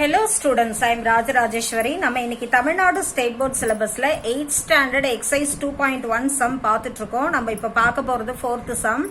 Hello students, I am Rajeshwari. நம்ம இன்னைக்கு Tamil Nadu state board சிலபஸ்ல 8th ஸ்டாண்டர்ட் எக்ஸசைஸ் 2.1 சம் பார்த்துட்டு இருக்கோம். நம்ம இப்ப பார்க்க போறது 4th sum.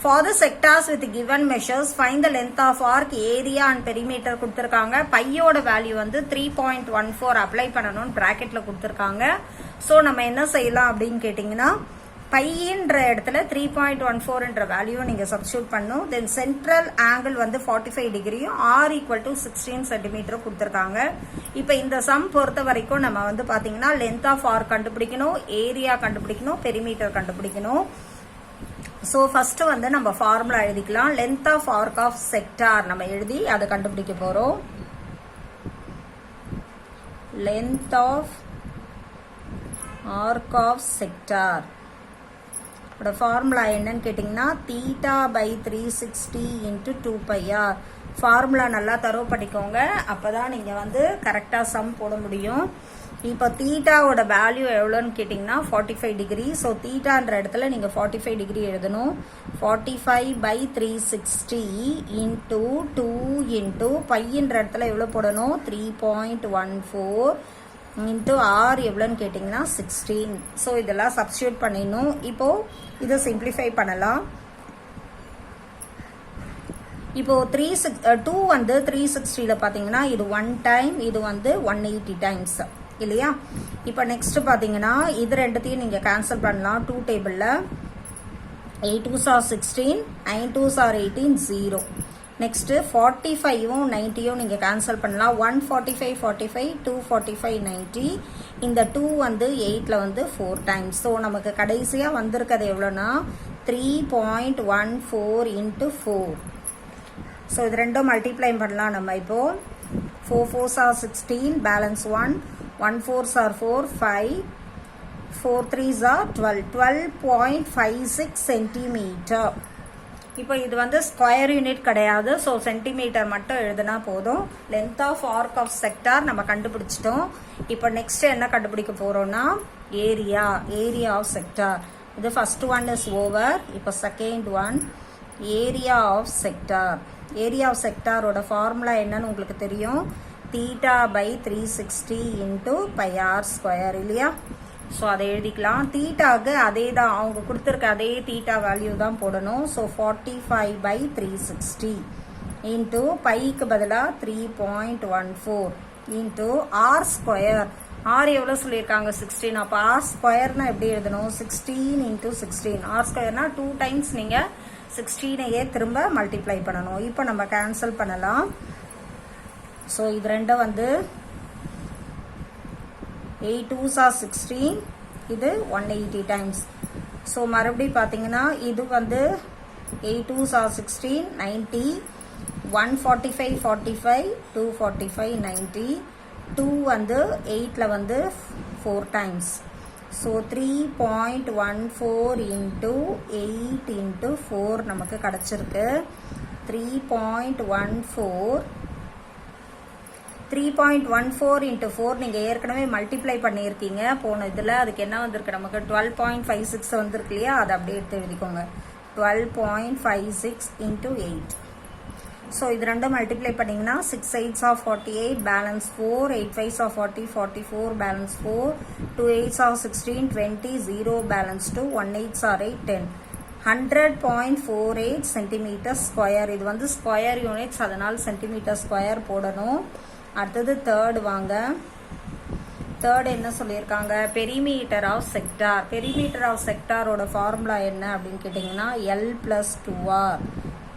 For the sectors with given measures, find the length of arc, area and perimeter கொடுத்திருக்காங்க. பையோட வேல்யூ வந்து 3.14 அப்ளை பண்ணணும்னு பிராக்கெட்ல கொடுத்திருக்காங்க. சோ நம்ம என்ன செய்யலாம் அப்படின்னு கேட்டீங்கன்னா, பையன்ற இடத்துல 3.14 என்ற வேல்யூ நீங்க சப்ஸ்டிட்யூட் பண்ணும். தென் சென்ட்ரல் ஆங்கிள் வந்து 45 டிகிரியும் r ஈக்குவல் டு 16 சென்டிமீட்டர் கொடுத்திருக்காங்க. இப்ப இந்த சம் பொறுத்த வரைக்கும் நம்ம வந்து பாத்தீங்கன்னா லென்த் ஆஃப் ஆர் கண்டுபிடிக்கணும், ஏரியா கண்டுபிடிக்கணும், பெரிமீட்டர் கண்டுபிடிக்கணும். சோ ஃபர்ஸ்ட் வந்து நம்ம ஃபார்முலா எழுதிக்கலாம். Length of arc of sector நம்ம எழுதி அதை கண்டுபிடிக்க போறோம். Length of arc of sector formula என்னன்னு கேட்டிங்கன்னா theta by 360 into 2πr. Formula நல்லா தரவு பண்ணிக்கோங்க, அப்போதான் நீங்கள் வந்து கரெக்டாக சம் போட முடியும். இப்போ தீட்டாவோட வேல்யூ எவ்வளோன்னு கேட்டிங்கன்னா 45 டிகிரி. ஸோ தீட்டான்ற இடத்துல நீங்கள் 45 டிகிரி எழுதணும். 45 பை 360 இன்ட்டு 2 இன்ட்டு பையன்ற இடத்துல எவ்வளோ போடணும், 3.14 இன்ட்டு ஆர் எவ்வளோன்னு கேட்டிங்கன்னா 16. ஸோ இதெல்லாம் சப்ஸ்டியூட் பண்ணிடணும். இப்போ இதை சிம்பிளிஃபை பண்ணலாம். இப்போ 2 வந்து 360ல பார்த்தீங்கன்னா இது 1 டைம், இது வந்து 180 டைம்ஸ் இல்லையா. இப்போ நெக்ஸ்ட் பார்த்தீங்கன்னா இது ரெண்டுத்தையும் நீங்கள் கேன்சல் பண்ணலாம். 2 டேபிளில் 8 2s are 16, 9 2s are 18, 0. Next 45யும் 90யும் நீங்கள் கேன்சல் பண்ணலாம். 145 45, 245 90. இந்த 2 வந்து 8ல் வந்து 4 டைம்ஸ். ஸோ நமக்கு கடைசியாக வந்திருக்கிறது எவ்வளோனா 3.14 இன்ட்டு 4. ஸோ இது ரெண்டும் மல்டிப்ளை பண்ணலாம் நம்ம. இப்போ 4 4s are 16, balance 1, 1 4s are 4, 5, 4 3s are 12, 12.56 centimetre. இப்போ இது வந்து ஸ்கொயர் யூனிட் கிடையாது, ஸோ சென்டிமீட்டர் மட்டும் எழுதுனா போதும். Length of arc of sector நம்ம கண்டுபிடிச்சிட்டோம். இப்போ நெக்ஸ்ட் என்ன கண்டுபிடிக்க போறோம்னா ஏரியா, ஏரியா ஆஃப் செக்டார். இது ஃபர்ஸ்ட் ஒன் இஸ் ஓவர். இப்போ second one area of sector. Area of செக்டாரோட ஃபார்முலா என்னன்னு உங்களுக்கு தெரியும், theta by 360 into πr square இல்லையா. ஸோ அதை எழுதிக்கலாம். தீட்டாவுக்கு அதே தான், அவங்க கொடுத்துருக்க அதே தீட்டா வேல்யூ தான் போடணும். ஸோ 45 பை 360 இன்ட்டு பைக்கு பதிலாக 3.14 இன்ட்டு ஆர் ஸ்கொயர். ஆர் எவ்வளோ சொல்லியிருக்காங்க 16. அப்போ ஆர் ஸ்கொயர்னா எப்படி எழுதணும், 16 இன்ட்டு 16. ஆர் ஸ்கொயர்னா 2 டைம்ஸ் நீங்கள் 16ஐயே திரும்ப மல்டிப்ளை பண்ணணும். இப்போ நம்ம கேன்சல் பண்ணலாம். ஸோ இது ரெண்டும் வந்து 8 2s are 16, இது 180 டைம்ஸ். ஸோ மறுபடியும் பார்த்தீங்கன்னா இது வந்து 8 2s are 16, 90, 145 45, 245 90, 2 வந்து 8ல் வந்து 4 டைம்ஸ். ஸோ 3.14 இன்ட்டு 8 இன்ட்டு 4 நமக்கு கிடச்சிருக்கு. 3.14 இன்ட்டு 4 நீங்கள் ஏற்கனவே மல்டிப்ளை பண்ணியிருக்கீங்க போன இதில். அதுக்கு என்ன வந்திருக்கு நமக்கு 12.56 வந்திருக்கு இல்லையா, அதை அப்படியே எடுத்து எழுதிக்கோங்க. 12.56 இன்ட்டு 8. ஸோ இது ரெண்டும் மல்டிப்ளை பண்ணிங்கன்னா 6 8s are 48, balance 4, 8 5s are 40, 44, balance 4, 2 8s are 16, 20, 0, balance 2, 1 8s are 8, 10. 100.48 centimetre square. இது வந்து ஸ்கொயர் யூனிட்ஸ், அதனால் சென்டிமீட்டர் ஸ்கொயர் போடணும். அடுத்தது தேர்ட் வாங்க. தேர்ட் என்ன சொல்லியிருக்காங்க, perimeter of sector. Perimeter of செக்டாரோட ஃபார்முலா என்ன அப்படின்னு கேட்டிங்கன்னா L+2R.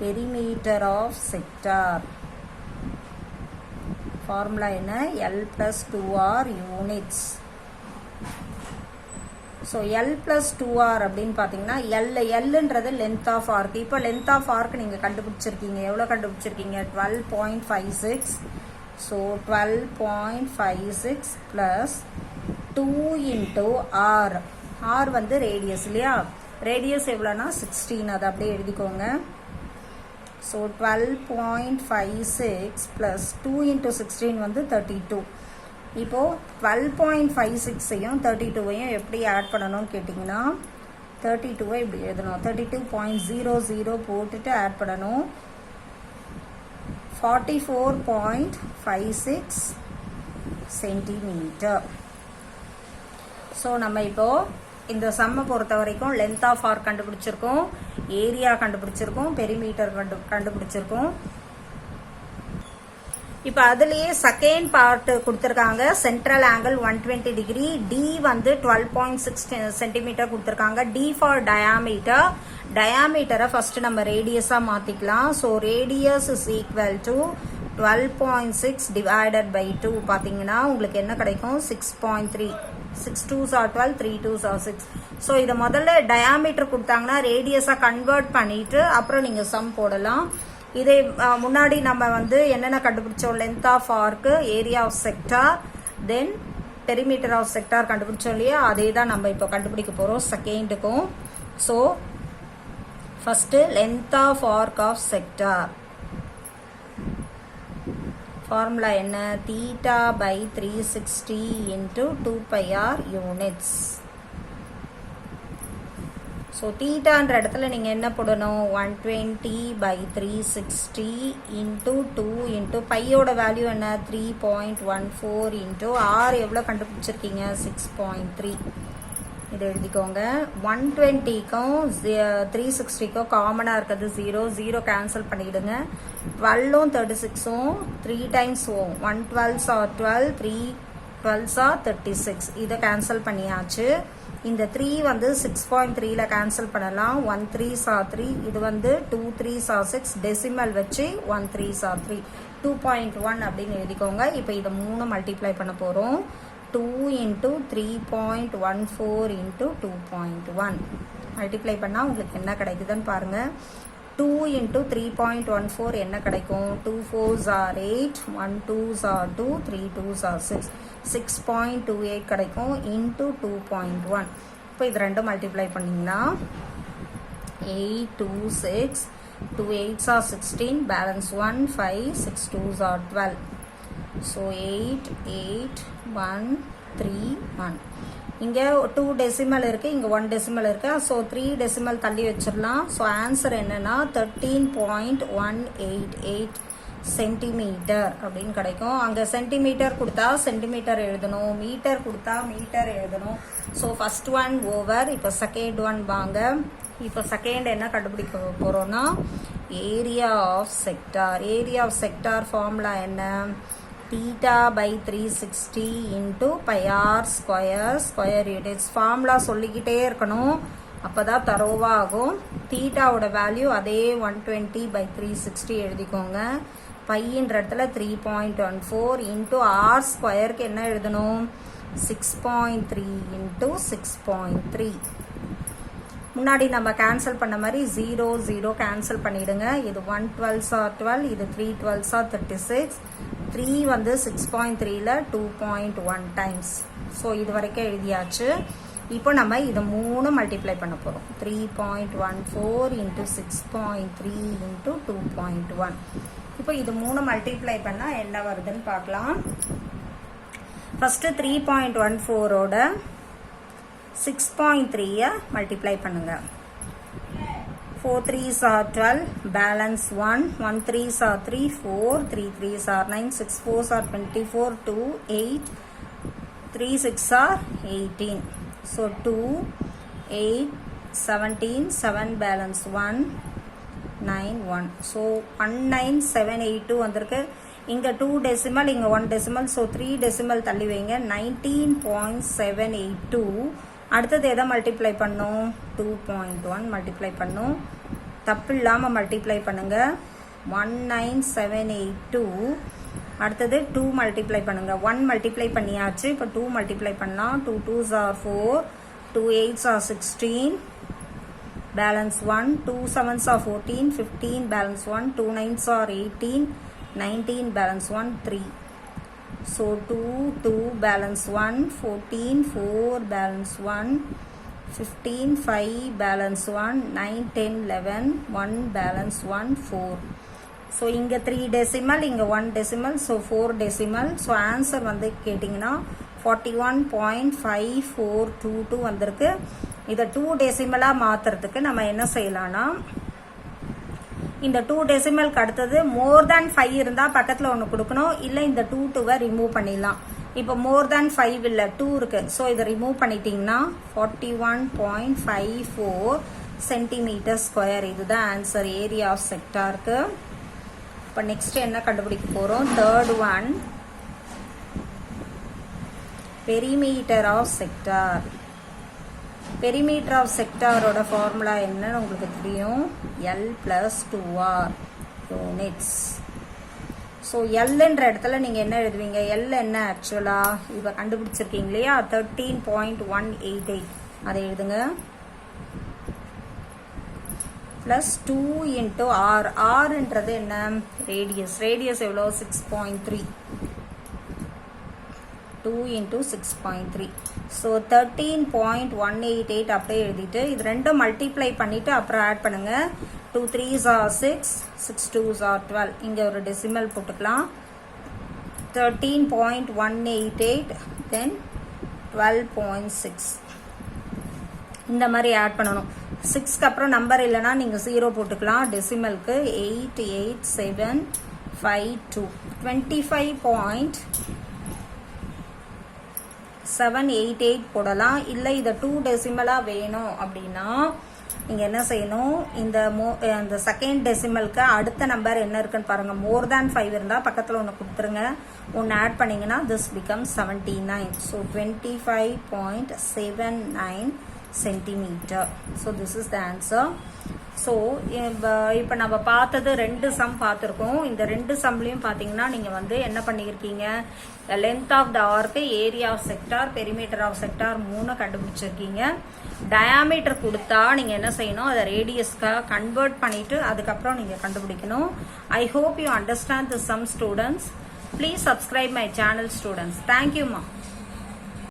Perimeter of sector formula என்ன, L+2R யூனிட்ஸ். ஸோ L+2R அப்படின்னு பார்த்தீங்கன்னா Lன்றது லென்த் ஆஃப் ஆர்க். இப்போ லென்த் ஆஃப் ஆர்க் நீங்கள் கண்டுபிடிச்சிருக்கீங்க. எவ்வளோ கண்டுபிடிச்சிருக்கீங்க, 12.56. So 12.56 plus 2 into R. R வந்து ரேடியஸ் இல்லையா, ரேடியஸ் எவ்வளோனா 16, அதை அப்படியே எழுதிக்கோங்க. ஸோ 12.56 ப்ளஸ் 2 இன்ட்டு 16 வந்து 32. இப்போது 12.56ஐயும் 32வையும் எப்படி ஆட் பண்ணணும்னு கேட்டிங்கன்னா 32வை இப்படி எழுதணும். 32.00 போட்டுட்டு ஆட் பண்ணணும். 44.56 சென்டிமீட்டர். ஸோ நம்ம இப்போ இந்த சம்மை பொறுத்த வரைக்கும் லென்த் ஆஃப் ஆர்க் கண்டுபிடிச்சிருக்கோம், ஏரியா கண்டுபிடிச்சிருக்கோம், பெரிமீட்டர் கண்டுபிடிச்சிருக்கோம். இப்போ அதுலேயே செகண்ட் பார்ட் கொடுத்துருக்காங்க. சென்ட்ரல் ஆங்கிள் 120 டிகிரி, டி வந்து 12.6 சென்டிமீட்டர் கொடுத்துருக்காங்க. D for diameter. டயாமீட்டரை ஃபர்ஸ்ட் நம்ம ரேடியஸாக மாற்றிக்கலாம். So radius is equal to 12.6 divided by 2 பார்த்தீங்கன்னா உங்களுக்கு என்ன கிடைக்கும்? 6.3. 6 2s are 12, 3 2s are 6. So இதை முதல்ல டயாமீட்டர் கொடுத்தாங்கன்னா ரேடியஸாக கன்வெர்ட் பண்ணிட்டு அப்புறம் நீங்கள் சம் போடலாம். இதை முன்னாடி நம்ம வந்து என்னென்ன கண்டுபிடிச்சோம்? Length of arc, area of sector, then perimeter of sector கண்டுபிடிச்சோம் இல்லையா? அதே தான் நம்ம இப்போ கண்டுபிடிக்க போகிறோம் செகண்டுக்கும். So first length of arc of sector formula என்ன? Theta by 360 into 2πr units. So தீட்டான்ற இடத்துல நீங்கள் என்ன போடணும்? 120 பை 360 இன்ட்டு 2 இன்ட்டு பையோட வேல்யூ என்ன? 3.14 இன்ட்டு ஆர் எவ்வளோ கண்டுபிடிச்சிருக்கீங்க? 6.3. இதை எழுதிக்கோங்க. 120க்கும் 360க்கும் காமனாக இருக்கிறது 0, 0 கேன்சல் பண்ணிவிடுங்க. 12ம் 36ம் 3 times 1 12s are 12, 3 12s are 36. இதை கேன்சல் பண்ணியாச்சு. இந்த 3 வந்து 6.3ல கேன்சல் பண்ணலாம். 1 3s are 3, இது வந்து 2 3s are 6, டெசிமல் வச்சு 1 3s are 3, 2.1 அப்படின்னு எழுதிக்கோங்க. இப்போ இதை 3 மல்டிப்ளை பண்ண போகிறோம். 2 இன்ட்டு 3.14 இன்ட்டு 2.1 மல்டிப்ளை பண்ணால் உங்களுக்கு என்ன கிடைக்குதுன்னு பாருங்கள். 2 இன்ட்டு 3.14 என்ன கிடைக்கும்? 2 4s are 8, 1 2s are 2, 3 2s are 6, 6.28 கிடைக்கும் இன்ட்டு 2.1. இப்போ இது ரெண்டும் மல்டிப்ளை பண்ணிங்கன்னா 8 2 6, 2 8s are 16, balance 1 5, 6 2s are 12. So 8 8 1 3 1. இங்கே 2 டெசிமல் இருக்குது, இங்கே 1 டெசிமல் இருக்குது. ஸோ 3 டெசிமல் தள்ளி வச்சிடலாம். ஸோ ஆன்சர் என்னென்னா 13.188 சென்டிமீட்டர் அப்படின்னு கிடைக்கும். அங்கே சென்டிமீட்டர் கொடுத்தா சென்டிமீட்டர் எழுதணும், மீட்டர் கொடுத்தா மீட்டர் எழுதணும். So first one over. இப்போ செகண்ட் ஒன் வாங்க. இப்போ செகண்ட் என்ன கண்டுபிடிக்க போகிறோன்னா area of sector. Area of sector formula என்ன? Theta by 360 into πr square, square units. Formula சொல்லிக்கிட்டே இருக்கணும், அப்போ தான் தரோவாக ஆகும். தீட்டாவோட வேல்யூ அதே 120 பை 360 எழுதிக்கோங்க. பையின்ற இடத்துல 3.14 இன்ட்டு ஆர் ஸ்கொயருக்கு என்ன எழுதணும்? 6.3 இன்ட்டு 6.3. முன்னாடி நம்ம கேன்சல் பண்ண மாதிரி 0 0 கேன்சல் பண்ணிடுங்க. இது 1 12s are 12, இது 3 12s are 36. 3 வந்து 6.3ல 2.1 டைம்ஸ். ஸோ இது வரைக்கும் எழுதியாச்சு. இப்போ நம்ம இதை 3 மல்டிப்ளை பண்ண போகிறோம். 3.14 இன்ட்டு 6.3 இன்ட்டு 2.1. இப்போ இது 3 மல்டிப்ளை பண்ணால் என்ன வருதுன்னு பார்க்கலாம். ஃபஸ்ட்டு 3.14ஓட 6.3 மல்டிப்ளை பண்ணுங்க. 4 3s are 12, balance 1, 1 3s are 3, 4 3 3s are 9, 6 4s are 24, 2 8, 3 6 are 18. So 2 8 17, 7 balance 1 9 1. So 19782 வந்திருக்கு. இங்கே 2 டெசிமல், இங்கே 1 டெசிமல். ஸோ 3 டெசிமல் தள்ளி வைங்க. 19.782. அடுத்தது எதை மல்டிப்ளை பண்ணும்? 2.1 மல்டிப்ளை பண்ணும். தப்பு இல்லாமல் மல்டிப்ளை பண்ணுங்க. 19782. அடுத்தது 2 மல்டிப்ளை பண்ணுங்க. 1 மல்டிப்ளை பண்ணியாச்சு. இப்போ 2 மல்டிப்ளை பண்ணலாம். 2 2s are 4, 2 8s are 16, balance 1, 2 7s are 14, 15 balance 1, 2 9s are 18, 19 balance 1 3. So 2 2 balance 1, 14 4 balance 1, 15 5 balance 1, 9 10 11 1 balance 1 4. So இங்க 3 decimal, இங்க 1 decimal, so 4 decimal. So answer வந்து கேட்டிங்கன்னா 41.5422 வந்திருக்கு. இதை 2 டெசிமலாக மாற்றுறதுக்கு நம்ம என்ன செய்யலாம்னா இந்த 2 டெசிமலுக்கு அடுத்தது மோர் தேன் 5 இருந்தால் பக்கத்தில் ஒன்று கொடுக்கணும், இல்லை இந்த 2 ரிமூவ் பண்ணிடலாம். இப்போ மோர் தேன் 5 இல்லை 2 இருக்கு. ஸோ இதை ரிமூவ் பண்ணிட்டீங்கன்னா 41.54 சென்டிமீட்டர் ஸ்கொயர். இதுதான் ஆன்சர் ஏரியா ஆஃப் செக்டாருக்கு. இப்போ நெக்ஸ்ட் என்ன கண்டுபிடிக்க போகிறோம்? Third one, perimeter of sector. Perimeter of செக்டாரோட ஃபார்முலா என்னன்னு உங்களுக்கு தெரியும், L + 2R யூனிட்ஸ். ஸோ எல்ன்ற இடத்துல நீங்கள் என்ன எழுதுவீங்க? எல் என்ன ஆக்சுவலாக இப்போ கண்டுபிடிச்சிருக்கீங்க இல்லையா, 13.188, அதை எழுதுங்க. Plus 2 × R. ஆர்ன்றது என்ன? ரேடியஸ். ரேடியஸ் எவ்வளோ? 6.3. 2 × 6.3. ஸோ 13.188 அப்படியே எழுதிட்டு இது ரெண்டும் மல்டிப்ளை பண்ணிவிட்டு அப்புறம் ஆட் பண்ணுங்கள். 2 3s are 6, 6 2s are 12. இங்கே ஒரு டெசிமல் போட்டுக்கலாம். 13.188 தென் 12.6 இந்த மாதிரி ஆட் பண்ணணும். 6க்கு அப்புறம் நம்பர் இல்லைனா நீங்கள் 0 போட்டுக்கலாம். டெசிமலுக்கு 88752 25.788 போடலாம். இல்லை இதை 2 டெசிமலாக வேணும் அப்படின்னா நீங்கள் என்ன செய்யணும், இந்த செகண்ட் டெசிமலுக்கு அடுத்த நம்பர் என்ன இருக்குன்னு பாருங்கள். மோர் தேன் 5 இருந்தால் பக்கத்தில் ஒன்று கொடுத்துருங்க, ஒன்று ஆட் பண்ணிங்கன்னா this become 79. So 25.79 centimetre. So this is the answer. So இப்போ நம்ம பார்த்தது 2 சம் பார்த்துருக்கோம். இந்த 2 சம்லையும் பார்த்தீங்கன்னா நீங்கள் வந்து என்ன பண்ணியிருக்கீங்க, length of the arc, area of sector, perimeter of sector 3 கண்டுபிடிச்சிருக்கீங்க. டயாமீட்டர் கொடுத்தா நீங்கள் என்ன செய்யணும், அதை ரேடியஸ்க்காக கன்வெர்ட் பண்ணிவிட்டு அதுக்கப்புறம் நீங்கள் கண்டுபிடிக்கணும். I hope you understand the some students. Please subscribe my channel students. தேங்க்யூம்மா.